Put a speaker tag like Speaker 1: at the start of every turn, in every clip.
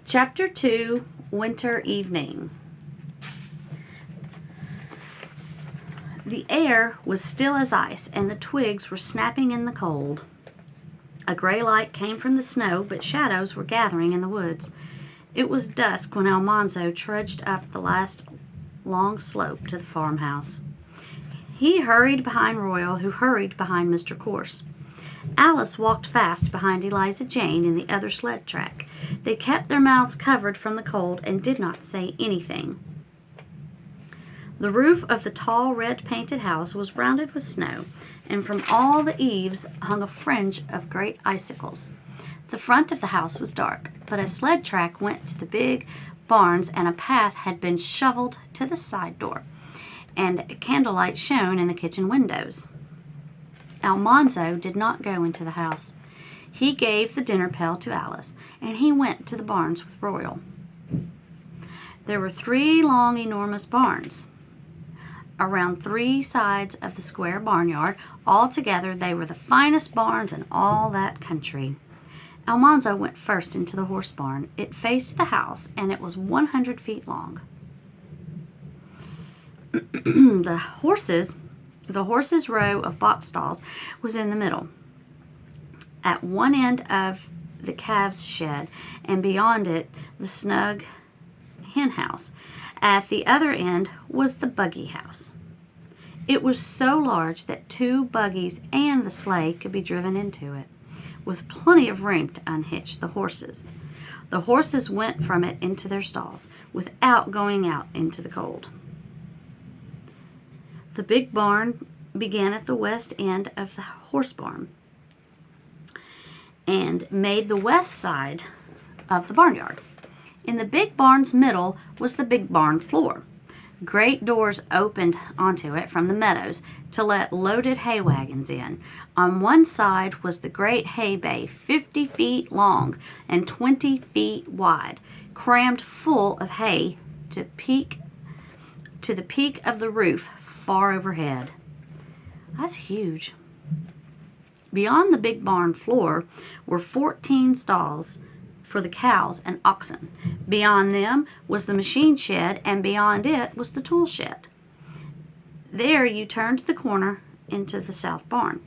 Speaker 1: Chapter 2, Winter Evening. The air was still as ice, and the twigs were snapping in the cold. A gray light came from the snow, but shadows were gathering in the woods. It was dusk when Almanzo trudged up the last long slope to the farmhouse. He hurried behind Royal, who hurried behind Mr. Corse. Alice walked fast behind Eliza Jane in the other sled track. They kept their mouths covered from the cold and did not say anything. The roof of the tall red-painted house was rounded with snow, and from all the eaves hung a fringe of great icicles. The front of the house was dark, but a sled track went to the big barns, and a path had been shoveled to the side door, and candlelight shone in the kitchen windows. Almanzo did not go into the house. He gave the dinner pail to Alice, and he went to the barns with Royal. There were 3 long, enormous barns around 3 sides of the square barnyard. Altogether, they were the finest barns in all that country. Almanzo went first into the horse barn. It faced the house, and it was 100 feet long. The horses' row of box stalls was in the middle, at one end of the calves' shed, and beyond it the snug hen house. At the other end was the buggy house. It was so large that 2 buggies and the sleigh could be driven into it, with plenty of room to unhitch the horses. The horses went from it into their stalls without going out into the cold. The big barn began at the west end of the horse barn and made the west side of the barnyard. In the big barn's middle was the big barn floor. Great doors opened onto it from the meadows to let loaded hay wagons in. On one side was the great hay bay, 50 feet long and 20 feet wide, crammed full of hay to the peak of the roof far overhead. That's huge. Beyond the big barn floor were 14 stalls for the cows and oxen. Beyond them was the machine shed, and beyond it was the tool shed. There you turned the corner into the south barn.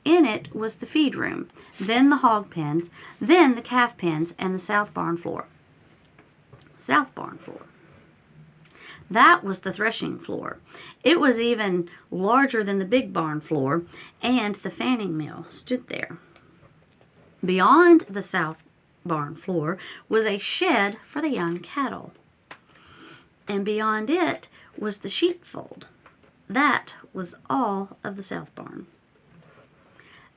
Speaker 1: In it was the feed room, then the hog pens, then the calf pens, and the south barn floor. South barn floor. That was the threshing floor. It was even larger than the big barn floor, and the fanning mill stood there. Beyond the south barn floor was a shed for the young cattle, and beyond it was the sheepfold. That was all of the south barn.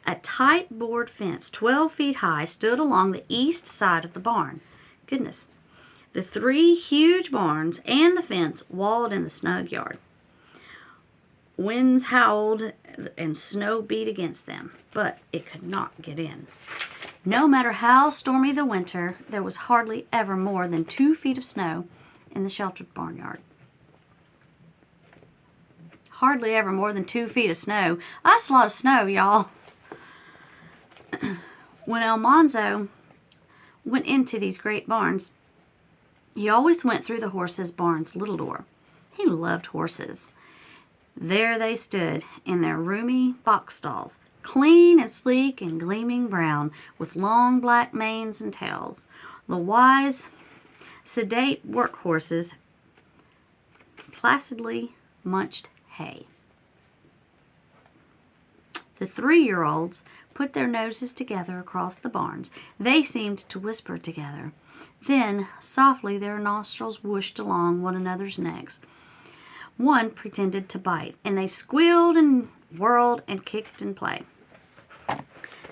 Speaker 1: A tight board fence, 12 feet high, stood along the east side of the barn. Goodness. The 3 huge barns and the fence walled in the snug yard. Winds howled and snow beat against them, but it could not get in. No matter how stormy the winter, there was hardly ever more than 2 feet of snow in the sheltered barnyard. Hardly ever more than 2 feet of snow. That's a lot of snow, y'all. When Almanzo went into these great barns, he always went through the horses' barn's little door. He loved horses. There they stood in their roomy box stalls, clean and sleek and gleaming brown, with long black manes and tails. The wise, sedate work horses placidly munched hay. The 3-year-olds put their noses together across the barns. They seemed to whisper together. Then, softly, their nostrils whooshed along one another's necks. One pretended to bite, and they squealed and whirled and kicked and played.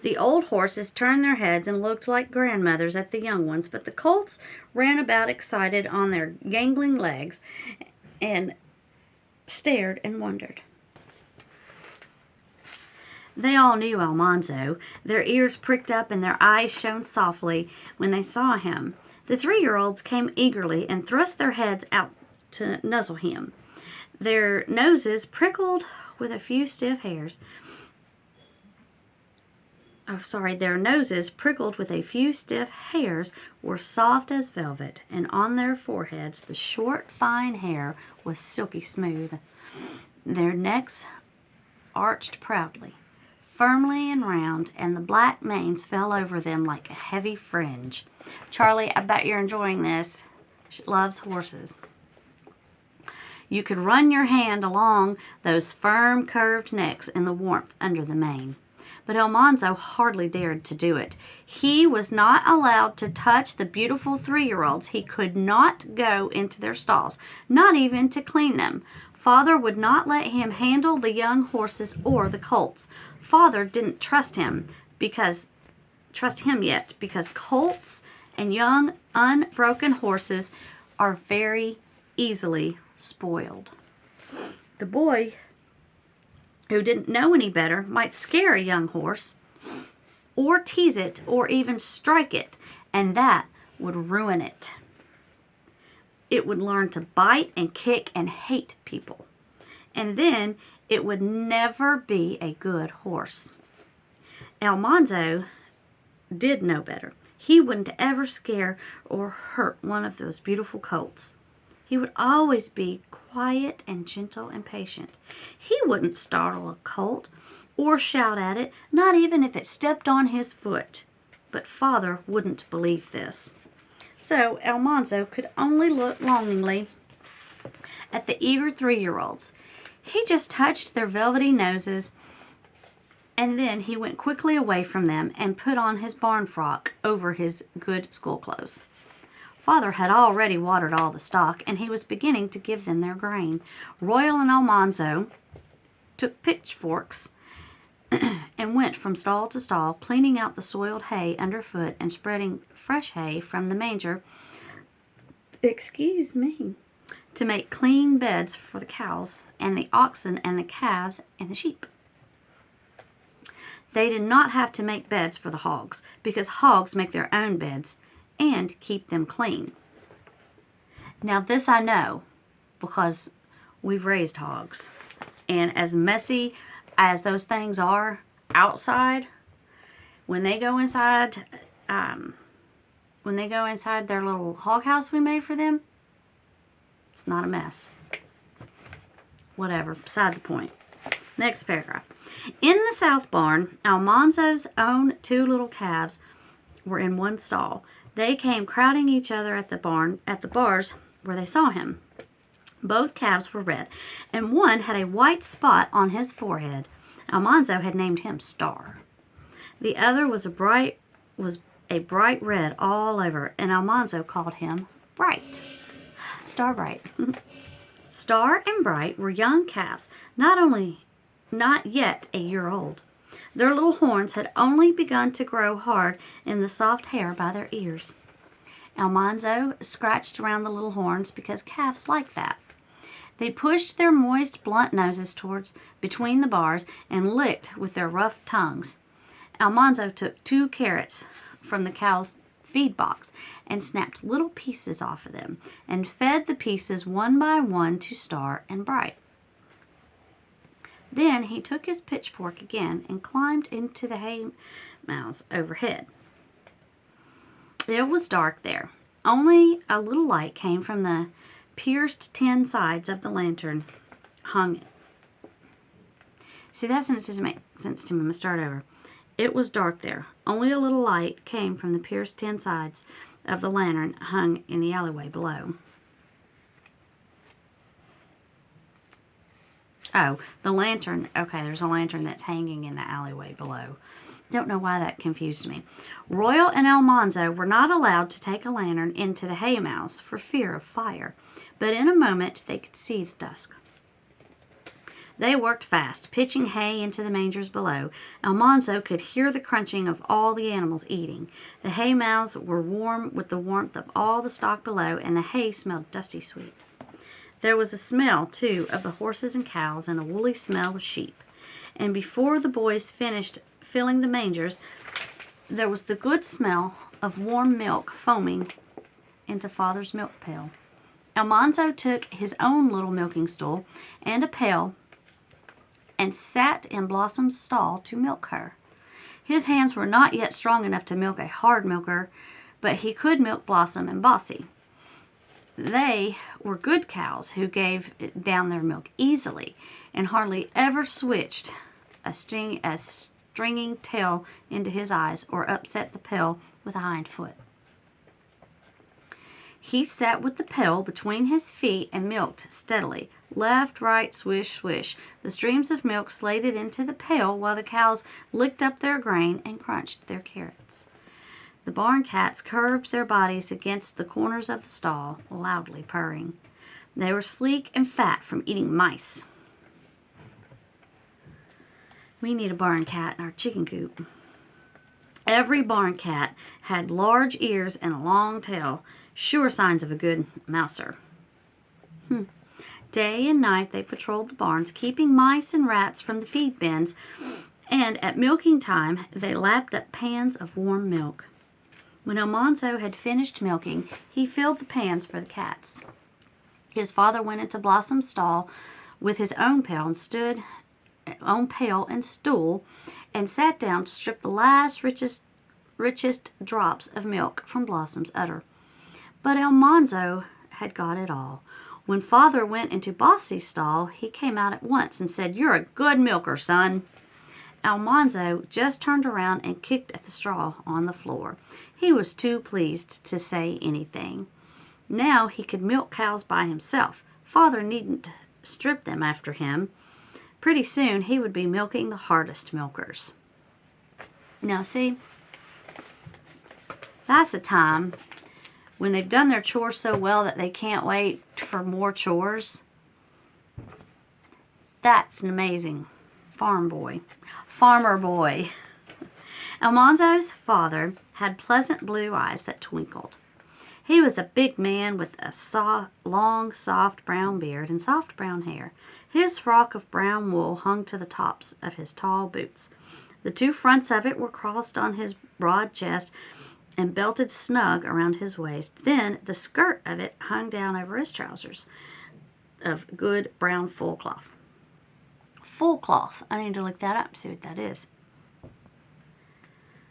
Speaker 1: The old horses turned their heads and looked like grandmothers at the young ones, but the colts ran about excited on their gangling legs and stared and wondered. They all knew Almanzo. Their ears pricked up and their eyes shone softly when they saw him. The 3-year-olds came eagerly and thrust their heads out to nuzzle him. Their noses prickled with a few stiff hairs. their noses, prickled with a few stiff hairs, were soft as velvet, and on their foreheads the short, fine hair was silky smooth. Their necks arched proudly, firmly and round, and the black manes fell over them like a heavy fringe. Charlie, I bet you're enjoying this. She loves horses. You could run your hand along those firm, curved necks in the warmth under the mane. But Almanzo hardly dared to do it. He was not allowed to touch the beautiful 3-year-olds. He could not go into their stalls, not even to clean them. Father would not let him handle the young horses or the colts. Father didn't trust him yet, because colts and young, unbroken horses are very easily spoiled. The boy who didn't know any better might scare a young horse, or tease it, or even strike it, and that would ruin it. It would learn to bite and kick and hate people, and then it would never be a good horse. Almanzo did know better. He wouldn't ever scare or hurt one of those beautiful colts. He would always be quiet and gentle and patient. He wouldn't startle a colt or shout at it, not even if it stepped on his foot. But Father wouldn't believe this. So Almanzo could only look longingly at the eager 3-year-olds. He just touched their velvety noses, and then he went quickly away from them and put on his barn frock over his good school clothes. Father had already watered all the stock, and he was beginning to give them their grain. Royal and Almanzo took pitchforks and went from stall to stall, cleaning out the soiled hay underfoot and spreading fresh hay from the manger, to make clean beds for the cows and the oxen and the calves and the sheep. They did not have to make beds for the hogs, because hogs make their own beds and keep them clean. Now this I know, because we've raised hogs. And as messy as those things are outside, when they go inside their little hog house we made for them, it's not a mess. Whatever, beside the point. Next paragraph. In the south barn, Almanzo's own 2 little calves were in one stall. They came crowding each other at the bars where they saw him. Both calves were red, and one had a white spot on his forehead. Almanzo had named him Star. The other was a bright red all over, and Almanzo called him Bright. Star Bright. Star and Bright were young calves, not yet a year old. Their little horns had only begun to grow hard in the soft hair by their ears. Almanzo scratched around the little horns because calves like that. They pushed their moist, blunt noses between the bars and licked with their rough tongues. Almanzo took 2 carrots from the cow's feed box and snapped little pieces off of them and fed the pieces one by one to Star and Bright. Then he took his pitchfork again and climbed into the hay mows overhead. It was dark there. Only a little light came from the pierced tin sides of the lantern hung. See, that sentence doesn't make sense to me. I'm going to start over. It was dark there. Only a little light came from the pierced tin sides of the lantern hung in the alleyway below. Oh, the lantern. Okay, there's a lantern that's hanging in the alleyway below. Don't know why that confused me. Royal and Almanzo were not allowed to take a lantern into the hay mows for fear of fire, but in a moment they could see the dusk. They worked fast, pitching hay into the mangers below. Almanzo could hear the crunching of all the animals eating. The hay mows were warm with the warmth of all the stock below, and the hay smelled dusty sweet. There was a smell, too, of the horses and cows, and a woolly smell of sheep. And before the boys finished filling the mangers, there was the good smell of warm milk foaming into Father's milk pail. Almanzo took his own little milking stool and a pail and sat in Blossom's stall to milk her. His hands were not yet strong enough to milk a hard milker, but he could milk Blossom and Bossy. They were good cows who gave down their milk easily and hardly ever switched a stringing tail into his eyes or upset the pail with a hind foot. He sat with the pail between his feet and milked steadily. Left, right, swish, swish. The streams of milk sladed into the pail while the cows licked up their grain and crunched their carrots. The barn cats curved their bodies against the corners of the stall, loudly purring. They were sleek and fat from eating mice. We need a barn cat in our chicken coop. Every barn cat had large ears and a long tail, sure signs of a good mouser. Day and night they patrolled the barns, keeping mice and rats from the feed bins, and at milking time they lapped up pans of warm milk. When Almanzo had finished milking, he filled the pans for the cats. His father went into Blossom's stall with his own pail and stool, and sat down to strip the last richest drops of milk from Blossom's udder. But Almanzo had got it all. When Father went into Bossy's stall, he came out at once and said, "You're a good milker, son." Almanzo just turned around and kicked at the straw on the floor. He was too pleased to say anything. Now he could milk cows by himself. Father needn't strip them after him. Pretty soon he would be milking the hardest milkers. Now see, that's a time when they've done their chores so well that they can't wait for more chores. That's an amazing farmer boy. Almanzo's father had pleasant blue eyes that twinkled. He was a big man with a long, soft brown beard and soft brown hair. His frock of brown wool hung to the tops of his tall boots. The two fronts of it were crossed on his broad chest and belted snug around his waist. Then the skirt of it hung down over his trousers of good brown full cloth. Full cloth. I need to look that up and see what that is.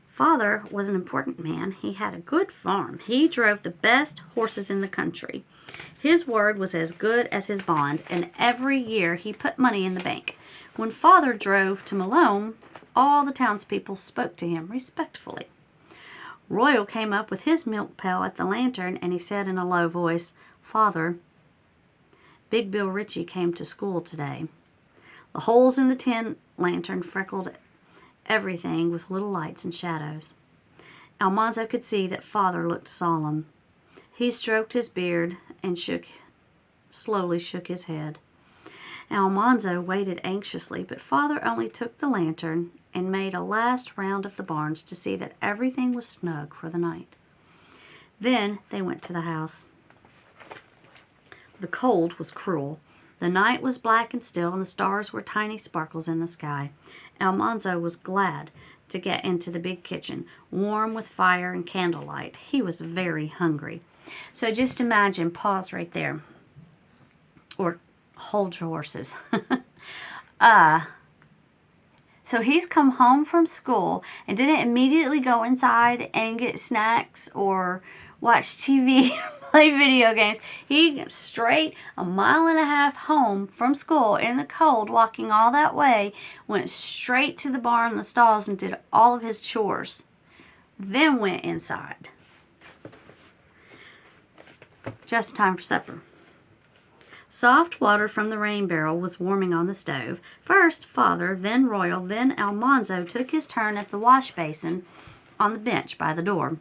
Speaker 1: Father was an important man. He had a good farm. He drove the best horses in the country. His word was as good as his bond, and every year he put money in the bank. When Father drove to Malone, all the townspeople spoke to him respectfully. Royal came up with his milk pail at the lantern, and he said in a low voice, "Father, Big Bill Ritchie came to school today." The holes in the tin lantern freckled everything with little lights and shadows. Almanzo could see that Father looked solemn. He stroked his beard and slowly shook his head. Almanzo waited anxiously, but Father only took the lantern and made a last round of the barns to see that everything was snug for the night. Then they went to the house. The cold was cruel. The night was black and still, and the stars were tiny sparkles in the sky. Almanzo was glad to get into the big kitchen, warm with fire and candlelight. He was very hungry. So just imagine, pause right there, or hold your horses. So he's come home from school and didn't immediately go inside and get snacks or watch TV, play video games. He went straight 1.5 miles home from school in the cold, walking all that way, went straight to the barn and the stalls and did all of his chores. Then went inside. Just in time for supper. Soft water from the rain barrel was warming on the stove. First Father, then Royal, then Almanzo took his turn at the wash basin on the bench by the door.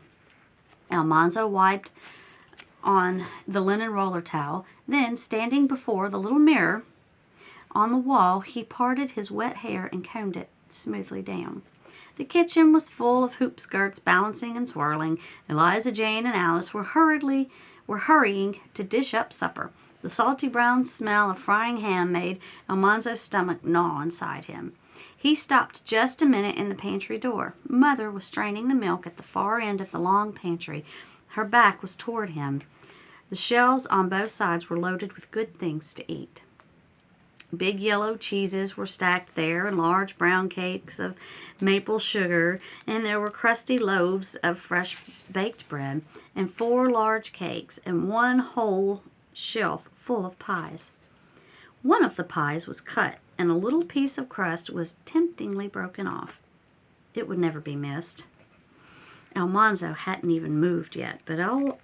Speaker 1: Almanzo wiped on the linen roller towel. Then, standing before the little mirror on the wall, he parted his wet hair and combed it smoothly down. The kitchen was full of hoop skirts balancing and swirling. Eliza Jane and Alice were hurrying to dish up supper. The salty brown smell of frying ham made Almanzo's stomach gnaw inside him. He stopped just a minute in the pantry door. Mother was straining the milk at the far end of the long pantry. Her back was toward him. The shelves on both sides were loaded with good things to eat. Big yellow cheeses were stacked there, and large brown cakes of maple sugar, and there were crusty loaves of fresh baked bread, and 4 large cakes, and 1 whole shelf full of pies. One of the pies was cut, and a little piece of crust was temptingly broken off. It would never be missed. Almanzo hadn't even moved yet, but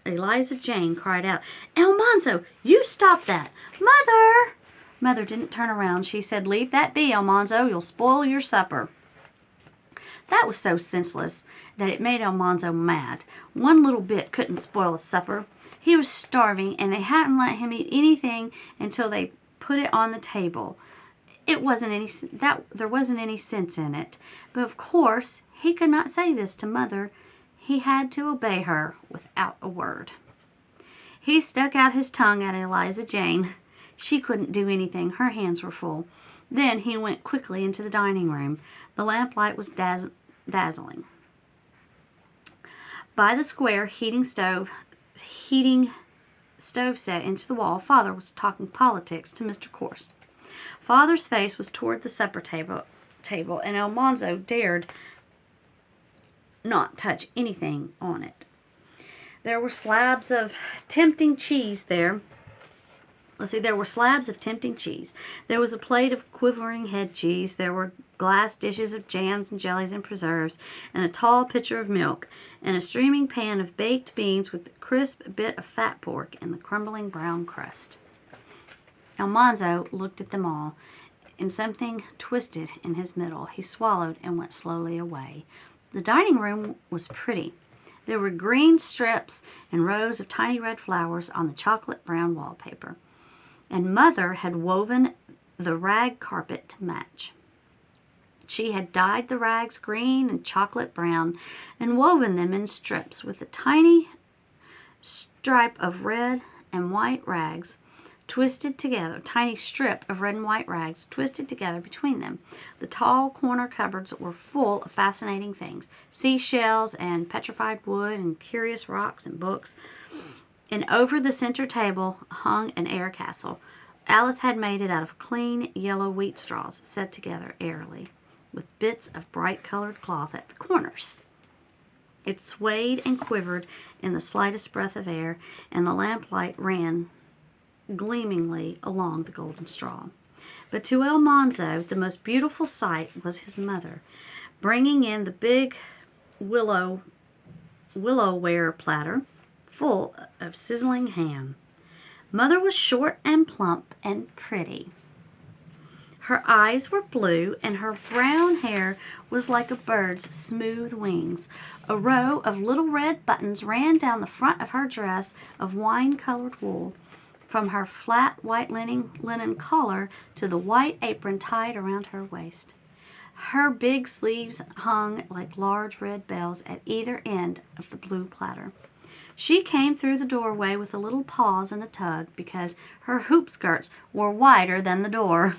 Speaker 1: Eliza Jane cried out, "Almanzo, you stop that! Mother!" Mother didn't turn around. She said, "Leave that be, Almanzo. You'll spoil your supper." That was so senseless that it made Almanzo mad. One little bit couldn't spoil a supper. He was starving, and they hadn't let him eat anything until they put it on the table. There wasn't any sense in it. But of course, he could not say this to Mother. He had to obey her without a word. He stuck out his tongue at Eliza Jane. She couldn't do anything. Her hands were full. Then he went quickly into the dining room. The lamplight was dazzling. By the square heating stove set into the wall, Father was talking politics to Mr. Corse. Father's face was toward the supper table, and Almanzo dared not touch anything on it. There were slabs of tempting cheese there. There were slabs of tempting cheese. There was a plate of quivering head cheese. There were glass dishes of jams and jellies and preserves, and a tall pitcher of milk, and a streaming pan of baked beans with a crisp bit of fat pork and the crumbling brown crust. Almanzo looked at them all, and something twisted in his middle. He swallowed and went slowly away. The dining room was pretty. There were green strips and rows of tiny red flowers on the chocolate brown wallpaper. And Mother had woven the rag carpet to match. She had dyed the rags green and chocolate brown and woven them in strips with a tiny stripe of red and white rags twisted together, tiny strip of red and white rags twisted together between them. The tall corner cupboards were full of fascinating things, seashells and petrified wood and curious rocks and books. And over the center table hung an air castle. Alice had made it out of clean yellow wheat straws set together airily, with bits of bright-colored cloth at the corners. It swayed and quivered in the slightest breath of air, and the lamplight ran gleamingly along the golden straw. But to Almanzo, the most beautiful sight was his mother, bringing in the big willowware platter full of sizzling ham. Mother was short and plump and pretty. Her eyes were blue, and her brown hair was like a bird's smooth wings. A row of little red buttons ran down the front of her dress of wine-colored wool, from her flat white linen collar to the white apron tied around her waist. Her big sleeves hung like large red bells at either end of the blue platter. She came through the doorway with a little pause and a tug, because her hoop skirts were wider than the door.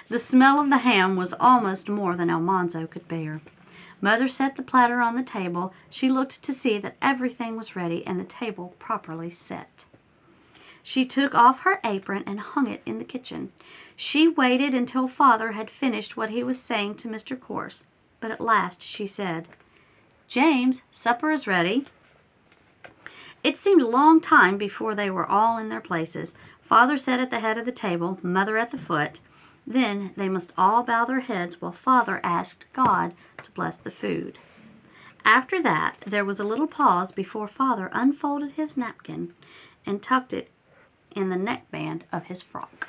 Speaker 1: The smell of the ham was almost more than Almanzo could bear. Mother set the platter on the table. She looked to see that everything was ready and the table properly set. She took off her apron and hung it in the kitchen. She waited until Father had finished what he was saying to Mr. Corse, but at last she said, "James, supper is ready." It seemed a long time before they were all in their places. Father sat at the head of the table, Mother at the foot. Then they must all bow their heads while Father asked God to bless the food. After that, there was a little pause before Father unfolded his napkin and tucked it in the neckband of his frock.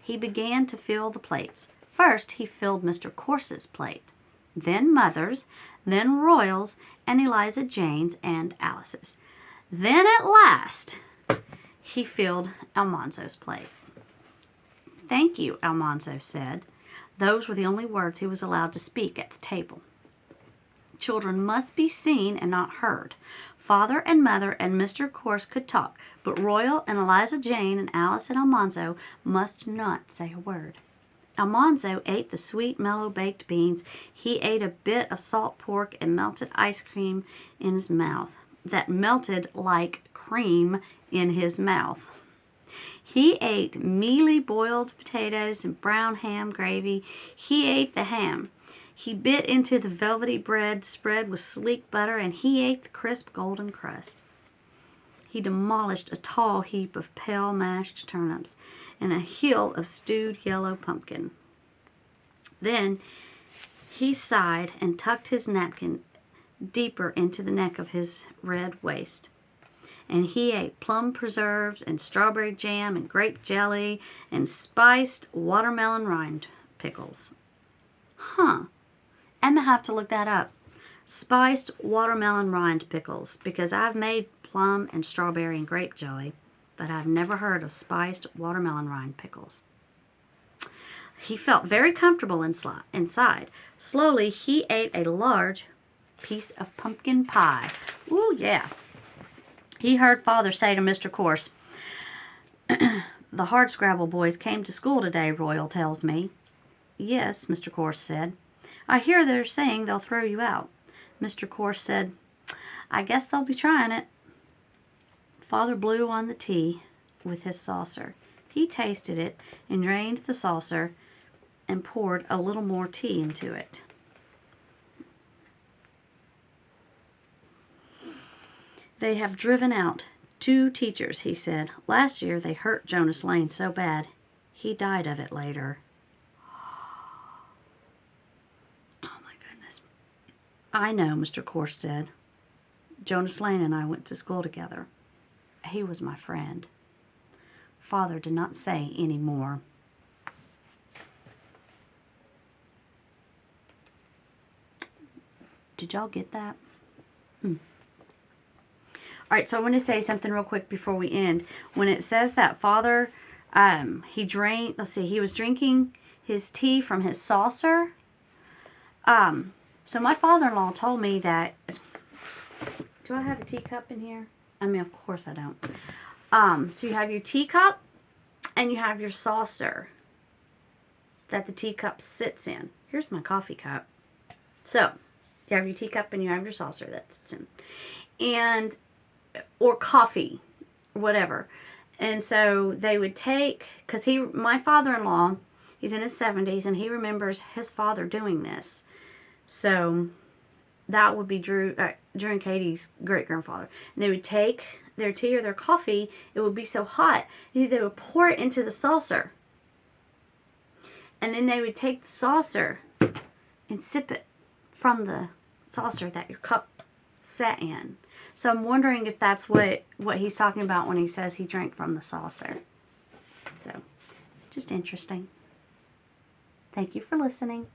Speaker 1: He began to fill the plates. First, he filled Mr. Corse's plate, then Mother's, then Royal's, and Eliza Jane's and Alice's. Then at last, he filled Almanzo's plate. "Thank you," Almanzo said. Those were the only words he was allowed to speak at the table. Children must be seen and not heard. Father and Mother and Mr. Corse could talk, but Royal and Eliza Jane and Alice and Almanzo must not say a word. Almanzo ate the sweet, mellow baked beans. He ate a bit of salt pork and melted ice cream in his mouth. That melted like cream in his mouth. He ate mealy boiled potatoes and brown ham gravy. He ate the ham. He bit into the velvety bread spread with sleek butter, and he ate the crisp golden crust. He demolished a tall heap of pale mashed turnips and a hill of stewed yellow pumpkin. Then he sighed and tucked his napkin deeper into the neck of his red waist. And he ate plum preserves and strawberry jam and grape jelly and spiced watermelon rind pickles. Huh. I'm going to have to look that up. Spiced watermelon rind pickles, because I've made plum and strawberry and grape jelly, but I've never heard of spiced watermelon rind pickles. He felt very comfortable inside. Slowly, he ate a large piece of pumpkin pie. Ooh, yeah. He heard Father say to Mr. Corse, "The Hardscrabble boys came to school today, Royal tells me." "Yes," Mr. Corse said. "I hear they're saying they'll throw you out." Mr. Corse said, "I guess they'll be trying it." Father blew on the tea with his saucer. He tasted it and drained the saucer and poured a little more tea into it. "They have driven out 2 teachers," he said. "Last year they hurt Jonas Lane so bad, he died of it later." Oh my goodness. "I know," Mr. Corse said. "Jonas Lane and I went to school together. He was my friend." Father did not say any more. Did y'all get that? All right, so I want to say something real quick before we end. When it says that Father, he was drinking his tea from his saucer. So my father-in-law told me that, do I have a teacup in here? I mean, of course I don't. So you have your teacup and you have your saucer that the teacup sits in. Here's my coffee cup. So you have your teacup and you have your saucer that sits in. Or coffee, whatever. And so they would take, because my father-in-law, he's in his 70s, and he remembers his father doing this. So that would be Drew and Katie's great-grandfather. And they would take their tea or their coffee, it would be so hot, they would pour it into the saucer. And then they would take the saucer and sip it from the saucer that your cup sat in. So I'm wondering if that's what he's talking about when he says he drank from the saucer. So, just interesting. Thank you for listening.